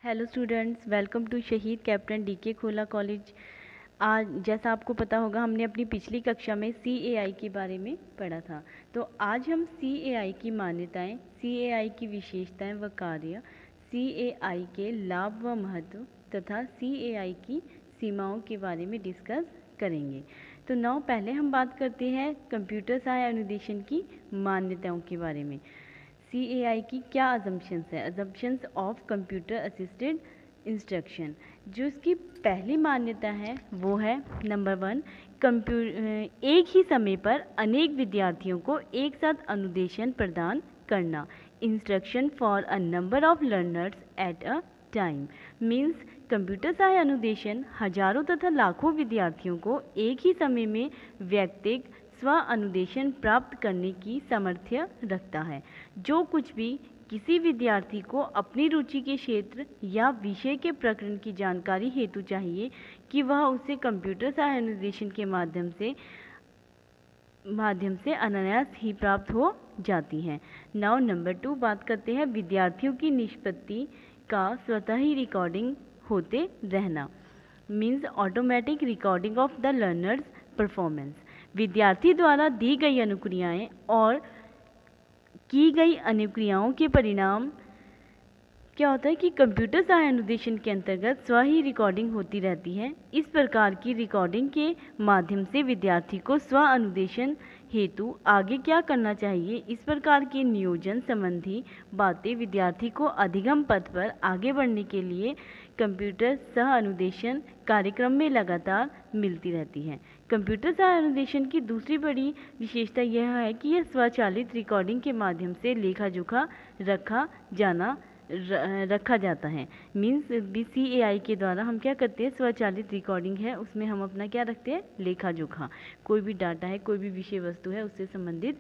Hello students, welcome to शहीद captain DK खोला college. आज जैसा आपको पता होगा, हमने अपनी पिछली कक्षा में CAI के बारे में पढ़ा था। तो आज हम CAI की मान्यताएं, CAI की विशेषताएं व कार्य, CAI के लाभ व महत्व तथा CAI की सीमाओं के बारे में डिस्कस करेंगे। तो नाउ पहले हम बात करते हैं कंप्यूटर सहायक अनुदेशन की मान्यताओं के बारे में। CAI की क्या अजम्पशंस है? Assumptions of computer assisted instruction. जो इसकी पहली मान्यता है वो है नंबर 1, एक ही समय पर अनेक विद्यार्थियों को एक साथ अनुदेशन प्रदान करना। Instruction for a number of learners at a time. Means computer सहायक अनुदेशन हजारों तथा लाखों विद्यार्थियों को एक ही समय में व्यक्तिगत स्व अनुदेशन प्राप्त करने की सामर्थ्य रखता है। जो कुछ भी किसी विद्यार्थी को अपनी रुचि के क्षेत्र या विषय के प्रकरण की जानकारी हेतु चाहिए कि वह उसे कंप्यूटर सहायक अनुदेशन के माध्यम से अनायास ही प्राप्त हो जाती है। नाउ नंबर 2 बात करते हैं विद्यार्थियों की निष्पत्ति का स्वतः ही रिकॉर्डिंग होते रहना। Means automatic recording of the learners performance. विद्यार्थी द्वारा दी गई अनुक्रियाएं और की गई अनुक्रियाओं के परिणाम क्या होता है कि कंप्यूटर सहायक अनुदेशन के अंतर्गत स्व ही रिकॉर्डिंग होती रहती है। इस प्रकार की रिकॉर्डिंग के माध्यम से विद्यार्थी को स्व अनुदेशन हेतु आगे क्या करना चाहिए, इस प्रकार के नियोजन संबंधी बातें विद्यार्थी को अधिगम पथ पर आगे बढ़ने के लिए कंप्यूटर सह अनुदेशन कार्यक्रम में लगातार मिलती रहती हैं। कंप्यूटर सह अनुदेशन की दूसरी बड़ी विशेषता यह है कि यह स्वचालित रिकॉर्डिंग के माध्यम से लेखा जोखा रखा जाता है। मीन्स CAI के द्वारा हम क्या करते हैं, स्वचालित रिकॉर्डिंग है, उसमें हम अपना क्या रखते हैं, लेखा जोखा। कोई भी डाटा है, कोई भी विषय वस्तु है, उससे संबंधित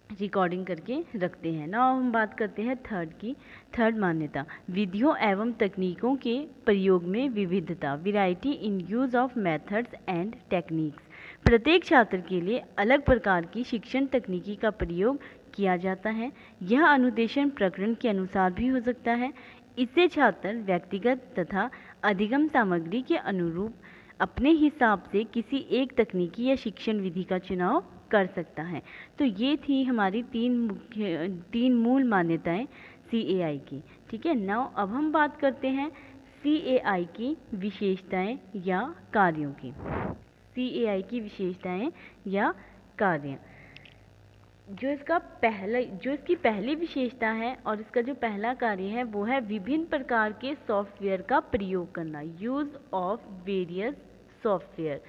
रिकॉर्डिंग करके रखते हैं। नाउ हम बात करते हैं थर्ड मान्यता, विधियों एवं तकनीकों के प्रयोग में विविधता। Variety in use of methods and techniques. प्रत्येक छात्र के लिए अलग प्रकार की शिक्षण तकनीकी का प्रयोग किया जाता है। यह अनुदेशन प्रकरण के अनुसार भी हो सकता है। इससे छात्र व्यक्तिगत तथा अधिगम सामग्री के अनुरूप अपने हिसाब से किसी एक तकनीकी या शिक्षण विधि का चुनाव कर सकता है। तो ये थी हमारी तीन मूल मान्यताएं CAI की। ठीक है। नाउ अब हम बात करते हैं CAI की विशेषताएं या कार्यों की। CAI की विशेषताएं या कार्य। जो इसकी पहली विशेषता है और इसका जो पहला कार्य है वो है विभिन्न प्रकार के सॉफ्टवेयर का प्रयोग करना। Use of various software.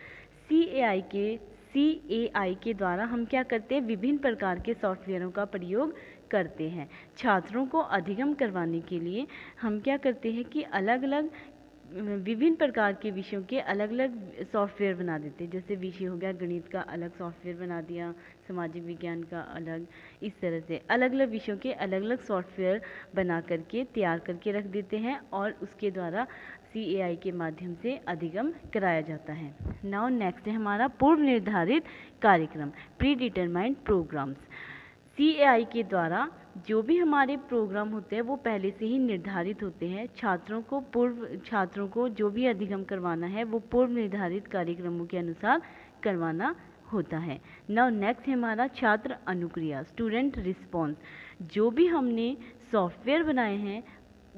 CAI के द्वारा हम क्या करते हैं, विभिन्न प्रकार के सॉफ्टवेयरों का प्रयोग करते हैं। छात्रों को अधिगम करवाने के लिए हम क्या करते हैं कि अलग अलग विभिन्न प्रकार के विषयों के अलग अलग सॉफ्टवेयर बना देते हैं। जैसे विषय हो गया गणित का अलग सॉफ्टवेयर बना दिया, सामाजिक विज्ञान का अलग, इस तरह से अलग अलग विषयों के अलग अलग सॉफ्टवेयर बना करके तैयार करके रख देते हैं और उसके द्वारा CAI के माध्यम से अधिगम कराया जाता है। नाउ नेक्स्ट है हमारा पूर्व निर्धारित कार्यक्रम, प्री डिटरमाइंड प्रोग्राम्स। CAI के द्वारा जो भी हमारे प्रोग्राम होते हैं वो पहले से ही निर्धारित होते हैं। छात्रों को जो भी अधिगम करवाना है वो पूर्व निर्धारित कार्यक्रमों के अनुसार करवाना होता है। नाउ नेक्स्ट है हमारा छात्र अनुक्रिया, स्टूडेंट रिस्पॉन्स। जो भी हमने सॉफ्टवेयर बनाए हैं,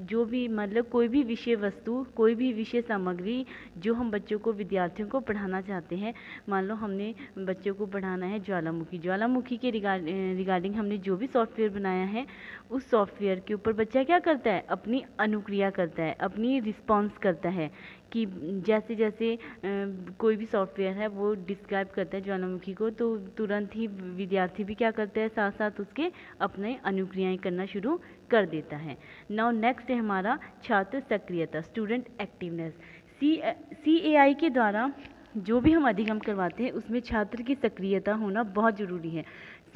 जो भी मतलब कोई भी विषय वस्तु, कोई भी विषय सामग्री जो हम बच्चों को, विद्यार्थियों को पढ़ाना चाहते हैं, मान लो हमने बच्चों को पढ़ाना है ज्वालामुखी के रिगार्डिंग हमने जो भी सॉफ्टवेयर बनाया है, उस सॉफ्टवेयर के ऊपर बच्चा क्या करता है, अपनी अनुक्रिया करता है, अपनी रिस्पॉन्स करता है कि जैसे जैसे कोई भी सॉफ्टवेयर है वो डिस्क्राइब करता है ज्वालामुखी को, तो तुरंत ही विद्यार्थी भी क्या करता है, साथ साथ उसके अपने अनुक्रियाएं करना शुरू कर देता है। नाउ नेक्स्ट है हमारा छात्र सक्रियता, स्टूडेंट एक्टिवनेस। CAI के द्वारा जो भी हम अधिगम करवाते हैं उसमें छात्र की सक्रियता होना बहुत ज़रूरी है।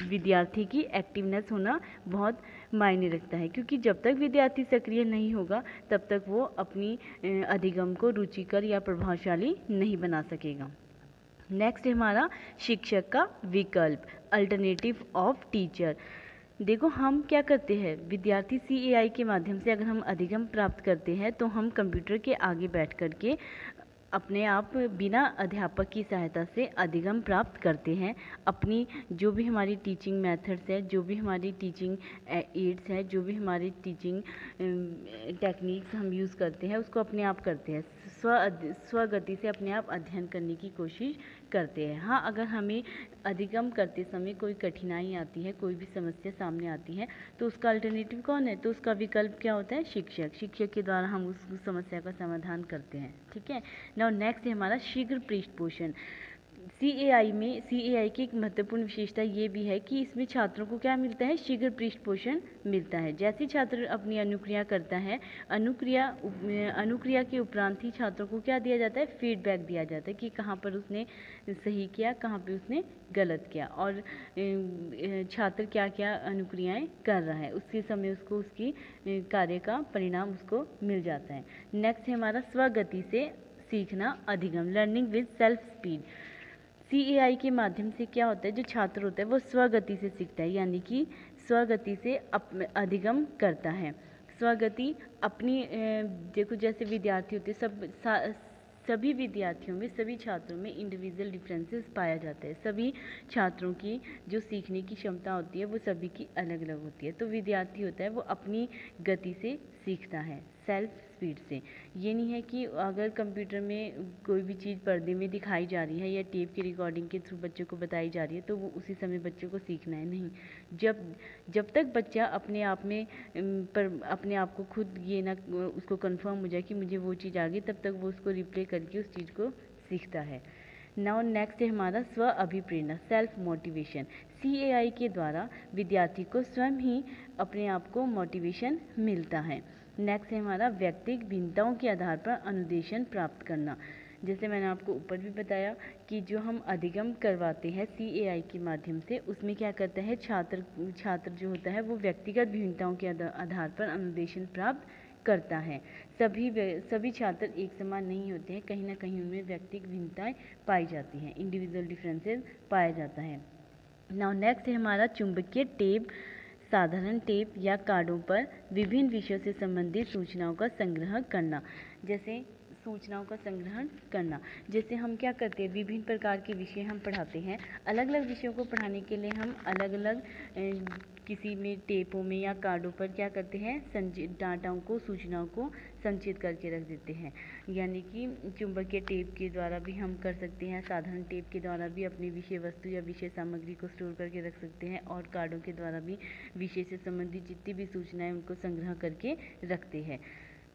विद्यार्थी की एक्टिवनेस होना बहुत मायने रखता है, क्योंकि जब तक विद्यार्थी सक्रिय नहीं होगा तब तक वो अपनी अधिगम को रुचिकर या प्रभावशाली नहीं बना सकेगा। नेक्स्ट है हमारा शिक्षक का विकल्प, अल्टरनेटिव ऑफ टीचर। देखो, हम क्या करते हैं, विद्यार्थी CAI के माध्यम से अगर हम अधिगम प्राप्त करते हैं तो हम कंप्यूटर के आगे बैठ कर के अपने आप बिना अध्यापक की सहायता से अधिगम प्राप्त करते हैं। अपनी जो भी हमारी टीचिंग मेथड्स है, जो भी हमारी टीचिंग एड्स है, जो भी हमारी टीचिंग टेक्निक्स हम यूज़ करते हैं, उसको अपने आप करते हैं, स्वगति से अपने आप अध्ययन करने की कोशिश करते हैं। हाँ, अगर हमें अधिगम करते समय कोई कठिनाई आती है, कोई भी समस्या सामने आती है, तो उसका अल्टरनेटिव कौन है, तो उसका विकल्प क्या होता है, शिक्षक के द्वारा हम उस समस्या का समाधान करते हैं। ठीक है। नाउ नेक्स्ट है हमारा शीघ्र पृष्ठपोषण। CAI की एक महत्वपूर्ण विशेषता ये भी है कि इसमें छात्रों को क्या मिलता है, शीघ्र पृष्ठपोषण मिलता है। जैसे छात्र अपनी अनुक्रिया करता है, अनुक्रिया के उपरांत ही छात्रों को क्या दिया जाता है, फीडबैक दिया जाता है कि कहाँ पर उसने सही किया, कहाँ पर उसने गलत किया, और छात्र क्या क्या अनुक्रियाएं कर रहा है, उसी समय उसको उसकी कार्य का परिणाम उसको मिल जाता है। नेक्स्ट है हमारा स्वगति से सीखना अधिगम, learning with self speed. CAI के माध्यम से क्या होता है, जो छात्र होता है वो स्वगति से सीखता है, यानी कि स्वगति से अधिगम करता है। स्वगति अपनी देखो, जैसे विद्यार्थी होते हैं, सभी विद्यार्थियों में, सभी छात्रों में इंडिविजुअल डिफरेंसेस पाया जाता है। सभी छात्रों की जो सीखने की क्षमता होती है वो सभी की अलग अलग होती है। तो विद्यार्थी होता है वो अपनी गति से सीखता है, सेल्फ स्पीड से। ये नहीं है कि अगर कंप्यूटर में कोई भी चीज़ पर्दे में दिखाई जा रही है या टेप की रिकॉर्डिंग के थ्रू बच्चों को बताई जा रही है तो वो उसी समय बच्चों को सीखना है, नहीं। जब तक बच्चा अपने आप में अपने आप को खुद ये ना उसको कंफर्म हो जाए कि मुझे वो चीज़ आ गई, तब तक वो उसको रिप्ले करके उस चीज़ को सीखता है। नाउ नेक्स्ट है हमारा स्व अभिप्रेरणा, सेल्फ मोटिवेशन। CAI के द्वारा विद्यार्थी को स्वयं ही अपने आप को मोटिवेशन मिलता है। नेक्स्ट है हमारा व्यक्तिगत भिन्नताओं के आधार पर अनुदेशन प्राप्त करना। जैसे मैंने आपको ऊपर भी बताया कि जो हम अधिगम करवाते हैं CAI के माध्यम से, उसमें क्या करता है, छात्र जो होता है वो व्यक्तिगत भिन्नताओं के आधार पर अनुदेशन प्राप्त करता है। सभी छात्र एक समान नहीं होते हैं, कहीं ना कहीं उनमें व्यक्तिगत भिन्नताएं पाई जाती हैं, इंडिविजुअल डिफरेंसेस पाया जाता है। नाउ नेक्स्ट है हमारा चुंबकीय टेप, साधारण टेप या कार्डों पर विभिन्न विषयों से संबंधित सूचनाओं का संग्रह करना। जैसे सूचनाओं का संग्रहण करना, जैसे हम क्या करते हैं, विभिन्न प्रकार के विषय हम पढ़ाते हैं, अलग अलग विषयों को पढ़ाने के लिए हम अलग अलग किसी में टेपों में या कार्डों पर क्या करते हैं, डाटाओं को, सूचनाओं को संचित करके रख देते हैं। यानी कि चुंबकीय टेप के द्वारा भी हम कर सकते हैं, साधारण टेप के द्वारा भी अपनी विषय वस्तु या विषय सामग्री को स्टोर करके रख सकते हैं, और कार्डों के द्वारा भी विषय से संबंधित जितनी भी सूचनाएं उनको संग्रह करके रखते हैं।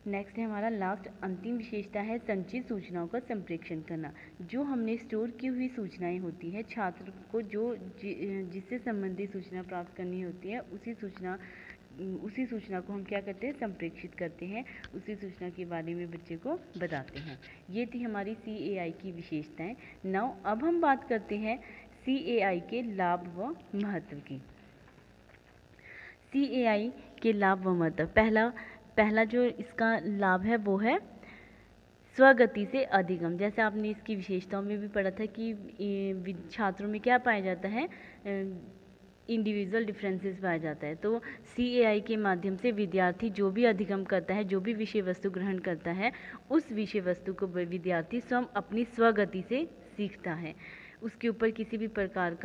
नेक्स्ट है हमारा लास्ट, अंतिम विशेषता है संचित सूचनाओं का संप्रेषण करना। जो हमने स्टोर की हुई सूचनाएं होती है, छात्र को जिससे संबंधित सूचना प्राप्त करनी होती है, उसी सूचना को हम क्या करते हैं, संप्रेषित करते हैं, उसी सूचना के बारे में बच्चे को बताते हैं। ये थी हमारी CAI की विशेषताएं। नाउ अब हम बात करते हैं CAI के लाभ व महत्व की। CAI के लाभ व महत्व, पहला जो इसका लाभ है वो है स्वगति से अधिगम। जैसे आपने इसकी विशेषताओं में भी पढ़ा था कि छात्रों में क्या पाया जाता है, इंडिविजुअल डिफरेंसेस पाया जाता है। तो CAI के माध्यम से विद्यार्थी जो भी अधिगम करता है, जो भी विषय वस्तु ग्रहण करता है, उस विषय वस्तु को विद्यार्थी स्वयं अपनी स्वगति से सीखता है। उसके ऊपर किसी भी प्रकार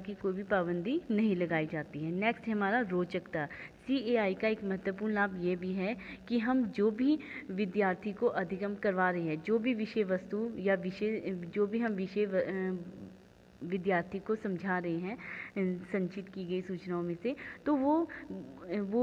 की कोई भी पाबंदी नहीं लगाई जाती है। नेक्स्ट है हमारा रोचकता। CAI का एक महत्वपूर्ण लाभ ये भी है कि हम जो भी विद्यार्थी को अधिगम करवा रहे हैं, जो भी विषय वस्तु या जो भी हम विषय विद्यार्थी को समझा रहे हैं संचित की गई सूचनाओं में से, तो वो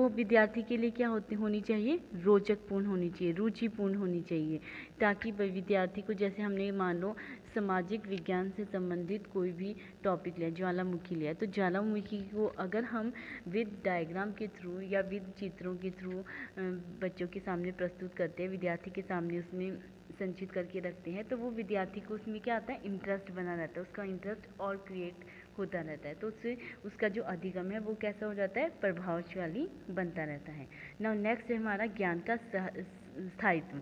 विद्यार्थी के लिए क्या होनी चाहिए, रोचकपूर्ण होनी चाहिए, रुचिपूर्ण होनी चाहिए, ताकि विद्यार्थी को, जैसे हमने मान लो सामाजिक विज्ञान से संबंधित कोई भी टॉपिक लिया, ज्वालामुखी लिया, तो ज्वालामुखी को अगर हम विद डायग्राम के थ्रू या विद चित्रों के थ्रू बच्चों के सामने प्रस्तुत करते हैं, विद्यार्थी के सामने उसमें संचित करके रखते हैं, तो वो विद्यार्थी को उसमें क्या आता है, इंटरेस्ट बना रहता है, उसका इंटरेस्ट और क्रिएट होता रहता है, तो उससे उसका जो अधिगम है वो कैसा हो जाता है, प्रभावशाली बनता रहता है। नाउ नेक्स्ट है हमारा ज्ञान का स्थायित्व।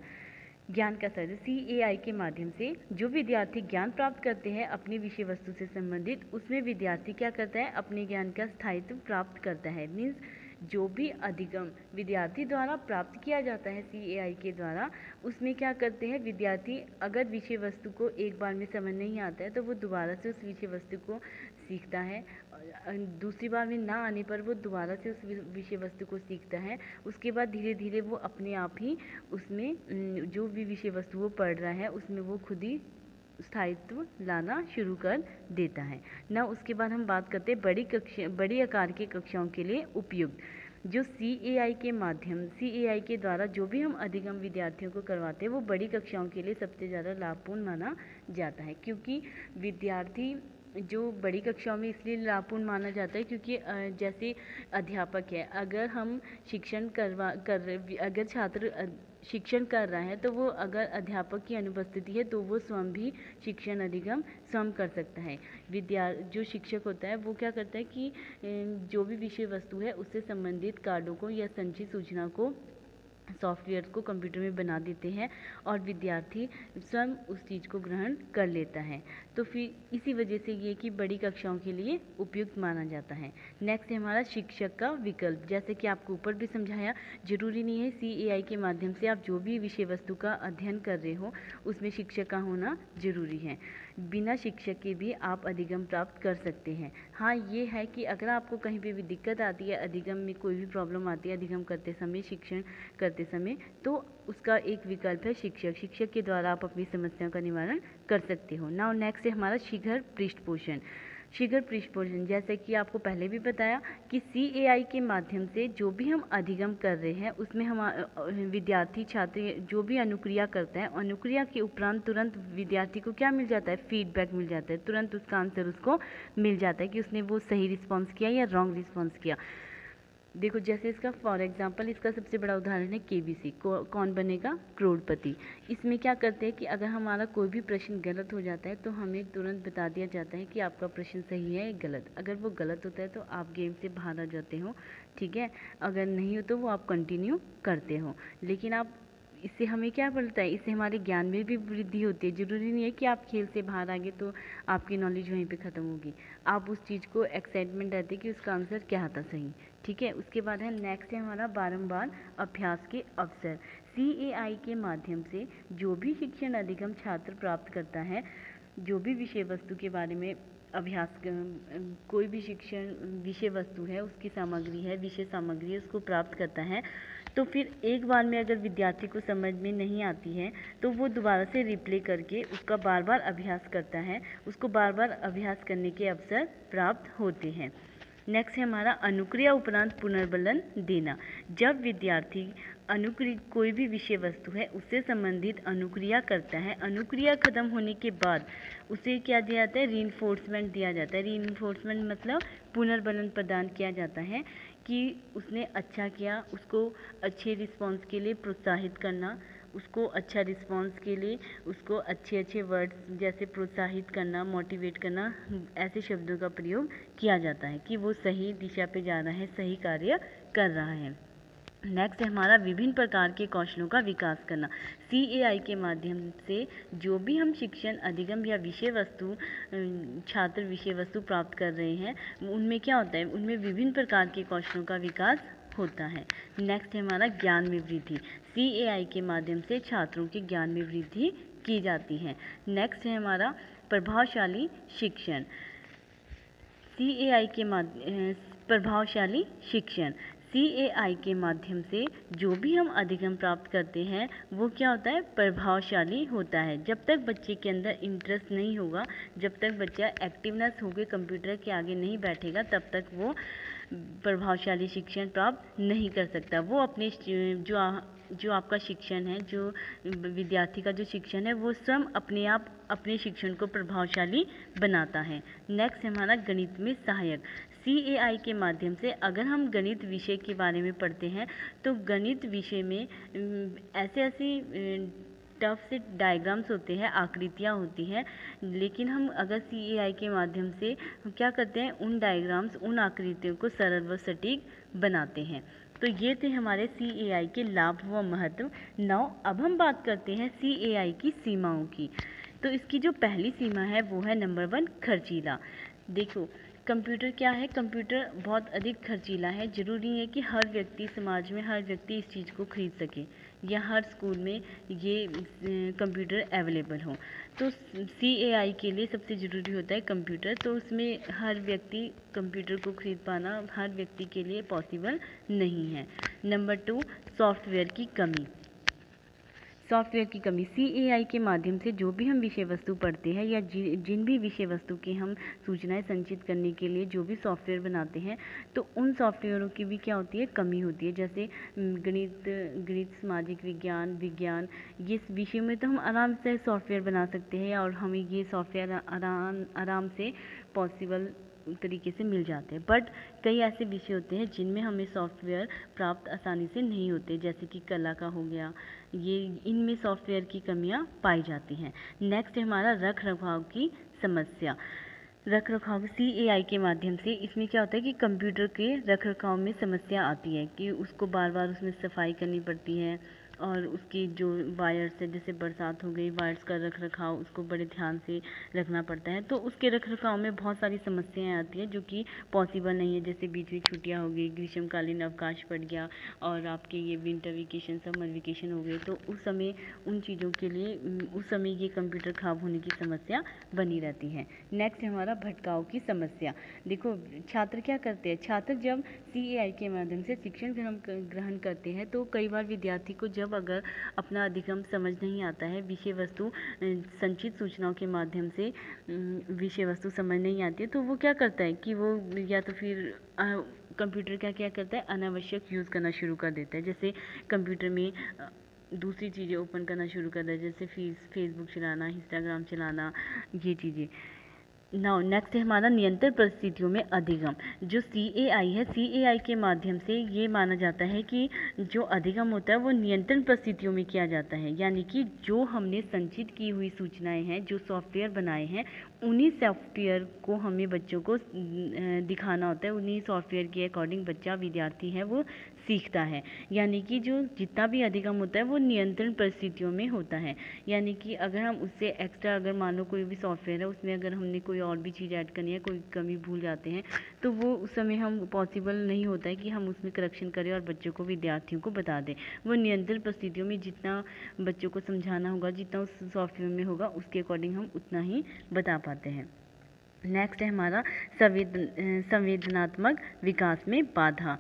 ज्ञान का स्तर CAI के माध्यम से जो विद्यार्थी ज्ञान प्राप्त करते हैं अपनी विषय वस्तु से संबंधित, उसमें विद्यार्थी क्या करता है, अपने ज्ञान का स्थायित्व प्राप्त करता है। मीन्स जो भी अधिगम विद्यार्थी द्वारा प्राप्त किया जाता है CAI के द्वारा, उसमें क्या करते हैं विद्यार्थी, अगर विषय वस्तु को एक बार में समझ नहीं आता है तो वो दोबारा से उस विषय वस्तु को सीखता है। दूसरी बार में ना आने पर वो दोबारा से उस विषय वस्तु को सीखता है। उसके बाद धीरे धीरे वो अपने आप ही उसमें जो भी विषय वस्तु वो पढ़ रहा है उसमें वो खुद ही स्थायित्व लाना शुरू कर देता है ना। उसके बाद हम बात करते हैं बड़ी आकार की कक्षाओं के लिए उपयुक्त। जो CAI के द्वारा जो भी हम अधिगम विद्यार्थियों को करवाते हैं वो बड़ी कक्षाओं के लिए सबसे ज़्यादा लाभपूर्ण माना जाता है, क्योंकि विद्यार्थी जो बड़ी कक्षाओं में इसलिए लाभपूर्ण माना जाता है क्योंकि जैसे अध्यापक है, अगर हम अगर छात्र शिक्षण कर रहा है तो वो अगर अध्यापक की अनुपस्थिति है तो वो स्वयं भी शिक्षण अधिगम स्वयं कर सकता है। जो शिक्षक होता है वो क्या करता है कि जो भी विषय वस्तु है उससे संबंधित कार्डों को या संचित सूचना को सॉफ्टवेयर को कंप्यूटर में बना देते हैं और विद्यार्थी स्वयं उस चीज़ को ग्रहण कर लेता है। तो फिर इसी वजह से ये कि बड़ी कक्षाओं के लिए उपयुक्त माना जाता है। नेक्स्ट है हमारा शिक्षक का विकल्प। जैसे कि आपको ऊपर भी समझाया, जरूरी नहीं है CAI के माध्यम से आप जो भी विषय वस्तु का अध्ययन कर रहे हो उसमें शिक्षक का होना जरूरी है। बिना शिक्षक के भी आप अधिगम प्राप्त कर सकते हैं। हाँ, ये है कि अगर आपको कहीं पे भी दिक्कत आती है, अधिगम में कोई भी प्रॉब्लम आती है अधिगम करते समय, शिक्षण करते समय, तो उसका एक विकल्प है शिक्षक के द्वारा आप अपनी समस्याओं का निवारण कर सकते हो। नाउ नेक्स्ट है हमारा शीघ्र पृष्ठपोषण। जैसे कि आपको पहले भी बताया कि CAI के माध्यम से जो भी हम अधिगम कर रहे हैं उसमें हम विद्यार्थी छात्र जो भी अनुक्रिया करता है, अनुक्रिया के उपरांत तुरंत विद्यार्थी को क्या मिल जाता है, फीडबैक मिल जाता है, तुरंत उसका आंसर उसको मिल जाता है कि उसने वो सही रिस्पॉन्स किया या रॉन्ग रिस्पॉन्स किया। देखो जैसे इसका फॉर एग्जांपल इसका सबसे बड़ा उदाहरण है KBC, कौन बनेगा करोड़पति। इसमें क्या करते हैं कि अगर हमारा कोई भी प्रश्न गलत हो जाता है तो हमें तुरंत बता दिया जाता है कि आपका प्रश्न सही है या गलत। अगर वो गलत होता है तो आप गेम से बाहर आ जाते हो, ठीक है। अगर नहीं हो तो वो आप कंटिन्यू करते हो। लेकिन आप इससे हमें क्या मिलता है, इससे हमारे ज्ञान में भी वृद्धि होती है। ज़रूरी नहीं है कि आप खेल से बाहर आ गए तो आपकी नॉलेज वहीं पे ख़त्म होगी। आप उस चीज़ को एक्साइटमेंट रहती है कि उसका आंसर क्या था सही, ठीक है। उसके बाद है नेक्स्ट है हमारा बारंबार अभ्यास के अवसर। CAI के माध्यम से जो भी शिक्षण अधिगम छात्र प्राप्त करता है, जो भी विषय वस्तु के बारे में अभ्यास कोई भी शिक्षण विषय वस्तु है, उसकी सामग्री है, विषय सामग्री है, उसको प्राप्त करता है, तो फिर एक बार में अगर विद्यार्थी को समझ में नहीं आती है तो वो दोबारा से रिप्ले करके उसका बार बार अभ्यास करता है, उसको बार बार अभ्यास करने के अवसर प्राप्त होते हैं। नेक्स्ट है हमारा अनुक्रिया उपरांत पुनर्बलन देना। जब विद्यार्थी कोई भी विषय वस्तु है उससे संबंधित अनुक्रिया करता है, अनुक्रिया खत्म होने के बाद उसे क्या दिया जाता है, रीइंफोर्समेंट दिया जाता है। रीइंफोर्समेंट मतलब पुनर्बलन प्रदान किया जाता है कि उसने अच्छा किया, उसको अच्छे रिस्पॉन्स के लिए प्रोत्साहित करना, उसको अच्छा रिस्पॉन्स के लिए उसको अच्छे अच्छे वर्ड्स जैसे प्रोत्साहित करना, मोटिवेट करना, ऐसे शब्दों का प्रयोग किया जाता है कि वो सही दिशा पे जा रहा है, सही कार्य कर रहा है। नेक्स्ट है हमारा विभिन्न प्रकार के कौशलों का विकास करना। CAI के माध्यम से जो भी हम शिक्षण अधिगम या विषय वस्तु छात्र विषय वस्तु प्राप्त कर रहे हैं उनमें क्या होता है, उनमें विभिन्न प्रकार के कौशलों का विकास होता है। नेक्स्ट है हमारा ज्ञान में वृद्धि। CAI के माध्यम से छात्रों के ज्ञान में वृद्धि की जाती है। नेक्स्ट है हमारा प्रभावशाली शिक्षण। प्रभावशाली शिक्षण CAI के माध्यम से जो भी हम अधिगम प्राप्त करते हैं वो क्या होता है, प्रभावशाली होता है। जब तक बच्चे के अंदर इंटरेस्ट नहीं होगा, जब तक बच्चा एक्टिवनेस होकर कंप्यूटर के आगे नहीं बैठेगा, तब तक वो प्रभावशाली शिक्षण प्राप्त नहीं कर सकता। वो अपने जो आपका शिक्षण है, जो विद्यार्थी का जो शिक्षण है, वो स्वयं अपने आप अपने शिक्षण को प्रभावशाली बनाता है। नेक्स्ट है हमारा गणित में सहायक। CAI के माध्यम से अगर हम गणित विषय के बारे में पढ़ते हैं तो गणित विषय में ऐसे टफ से डायग्राम्स होते हैं, आकृतियाँ होती हैं, लेकिन हम अगर CAI के माध्यम से क्या करते हैं, उन डायग्राम्स, उन आकृतियों को सरल व सटीक बनाते हैं। तो ये थे हमारे CAI के लाभ व महत्व। नाउ अब हम बात करते हैं CAI की सीमाओं की। तो इसकी जो पहली सीमा है वो है नंबर 1 खर्चीला। देखो कंप्यूटर क्या है, कंप्यूटर बहुत अधिक खर्चीला है। ज़रूरी है कि हर व्यक्ति, समाज में हर व्यक्ति इस चीज़ को खरीद सके या हर स्कूल में ये कंप्यूटर अवेलेबल हो। तो CAI के लिए सबसे ज़रूरी होता है कंप्यूटर। तो उसमें हर व्यक्ति कंप्यूटर को खरीद पाना हर व्यक्ति के लिए पॉसिबल नहीं है। नंबर 2 सॉफ्टवेयर की कमी। सॉफ्टवेयर की कमी। CAI के माध्यम से जो भी हम विषय वस्तु पढ़ते हैं या जिन भी विषय वस्तु की हम सूचनाएं संचित करने के लिए जो भी सॉफ्टवेयर बनाते हैं, तो उन सॉफ्टवेयरों की भी क्या होती है, कमी होती है। जैसे गणित, सामाजिक विज्ञान, ये विषय में तो हम आराम से सॉफ्टवेयर बना सकते हैं और हमें ये सॉफ्टवेयर आराम से पॉसिबल तरीके से मिल जाते हैं। बट कई ऐसे विषय होते हैं जिनमें हमें सॉफ्टवेयर प्राप्त आसानी से नहीं होते, जैसे कि कला का हो गया, ये इनमें सॉफ्टवेयर की कमियां पाई जाती हैं। नेक्स्ट है हमारा रख रखाव की समस्या। रख रखाव CAI के माध्यम से इसमें क्या होता है कि कंप्यूटर के रख रखाव में समस्या आती है कि उसको बार बार उसमें सफाई करनी पड़ती है और उसकी जो वायर्स है, जैसे बरसात हो गई, वायर्स का रख रखाव उसको बड़े ध्यान से रखना पड़ता है। तो उसके रख रखाव में बहुत सारी समस्याएं आती हैं जो कि पॉसिबल नहीं है। जैसे बीच में छुट्टियां हो गई, ग्रीष्मकालीन अवकाश पड़ गया और आपके ये विंटर वेकेशन, समर वेकेशन हो गए, तो उस समय उन चीज़ों के लिए उस समय ये कंप्यूटर खराब होने की समस्या बनी रहती है। नेक्स्ट है हमारा भटकाव की समस्या। देखो छात्र क्या करते हैं, छात्र जब CAI के माध्यम से शिक्षण ग्रहण करते हैं तो कई बार विद्यार्थी को जब अगर अपना अधिगम समझ नहीं आता है, विषय वस्तु संचित सूचनाओं के माध्यम से विषय वस्तु समझ नहीं आती है, तो वो क्या करता है कि वो या तो फिर कंप्यूटर का क्या करता है, अनावश्यक यूज़ करना शुरू कर देता है। जैसे कंप्यूटर में दूसरी चीज़ें ओपन करना शुरू कर देता है, जैसे फेसबुक चलाना, इंस्टाग्राम चलाना, ये चीज़ें। नाउ नेक्स्ट है हमारा नियंत्रण परिस्थितियों में अधिगम। जो CAI है, CAI के माध्यम से ये माना जाता है कि जो अधिगम होता है वो नियंत्रण परिस्थितियों में किया जाता है। यानी कि जो हमने संचित की हुई सूचनाएं हैं, जो सॉफ्टवेयर बनाए हैं, उन्हीं सॉफ्टवेयर को हमें बच्चों को दिखाना होता है। उन्हीं सॉफ्टवेयर के अकॉर्डिंग बच्चा, विद्यार्थी है, वो सीखता है। यानी कि जो जितना भी अधिगम होता है वो नियंत्रण परिस्थितियों में होता है। यानी कि अगर हम उससे एक्स्ट्रा, अगर मान लो कोई भी सॉफ्टवेयर है उसमें अगर हमने कोई और भी चीज़ ऐड करनी है, कोई कमी भूल जाते हैं, तो वो उस समय हम पॉसिबल नहीं होता है कि हम उसमें करेक्शन करें और बच्चों को, विद्यार्थियों को बता दें। वो नियंत्रण परिस्थितियों में जितना बच्चों को समझाना होगा, जितना उस सॉफ्टवेयर में होगा, उसके अकॉर्डिंग हम उतना ही बता पाते हैं। नेक्स्ट है हमारा संवेदनात्मक विकास में बाधा।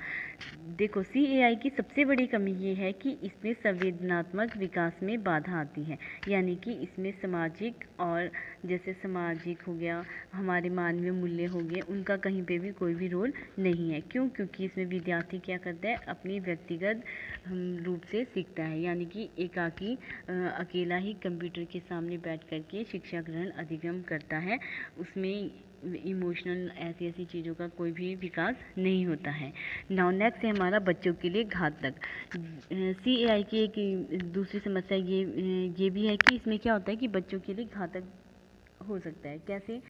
देखो CAI की सबसे बड़ी कमी ये है कि इसमें संवेदनात्मक विकास में बाधा आती है। यानी कि इसमें सामाजिक, और जैसे सामाजिक हो गया, हमारे मानवीय मूल्य हो गए, उनका कहीं पे भी कोई भी रोल नहीं है। क्यों? क्योंकि इसमें विद्यार्थी क्या करता है, अपनी व्यक्तिगत रूप से सीखता है। यानी कि एकाकी अकेला ही कंप्यूटर के सामने बैठ करके शिक्षा ग्रहण अधिगम करता है। उसमें इमोशनल ऐसी चीज़ों का कोई भी विकास नहीं होता है। नाउ नेक्स्ट है हमारा बच्चों के लिए घातक। CAI की एक दूसरी समस्या ये भी है कि इसमें क्या होता है कि बच्चों के लिए घातक हो सकता है। कैसे?